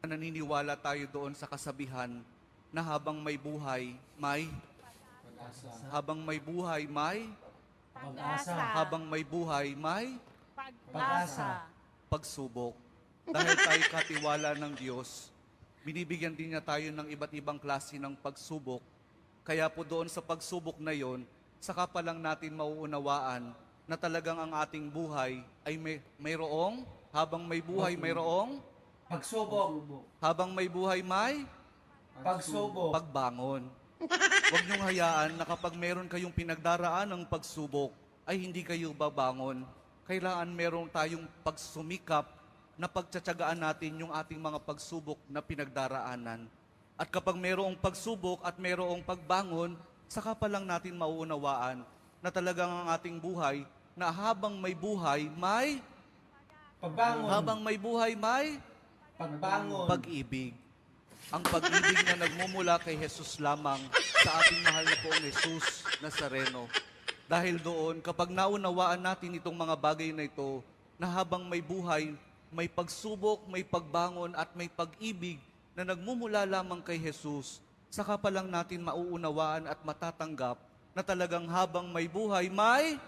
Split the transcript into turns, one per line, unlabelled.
Naniniwala tayo doon sa kasabihan na habang may buhay, may
Pag-asa.
habang may buhay, may
Pag-asa.
habang may buhay, may
Pag-asa.
pagsubok. Dahil tayo katiwala ng Diyos, binibigyan din niya tayo ng iba't ibang klase ng pagsubok. Kaya po doon sa pagsubok na yon, saka pa lang natin mauunawaan na talagang ang ating buhay ay mayroong, habang may buhay mayroong,
Pagsubok.
habang may buhay may
Pagsubok.
pagbangon. Huwag niyong hayaan na kapag meron kayong pinagdaraan ng pagsubok, ay hindi kayo babangon. Kailangan meron tayong pagsumikap na pagtsatsagaan natin yung ating mga pagsubok na pinagdaraanan. At kapag merong pagsubok at merong pagbangon, saka pa lang natin mauunawaan na talagang ang ating buhay, na habang may buhay, may
Pagbangon.
habang may buhay, may
Pagbangon.
pag-ibig. Ang pag-ibig na nagmumula kay Jesus lamang sa ating mahal na poong Jesus Nazareno. Dahil doon, kapag naunawaan natin itong mga bagay na ito, na habang may buhay, may pagsubok, may pagbangon at may pag-ibig na nagmumula lamang kay Jesus, saka pa lang natin mauunawaan at matatanggap na talagang habang may buhay, may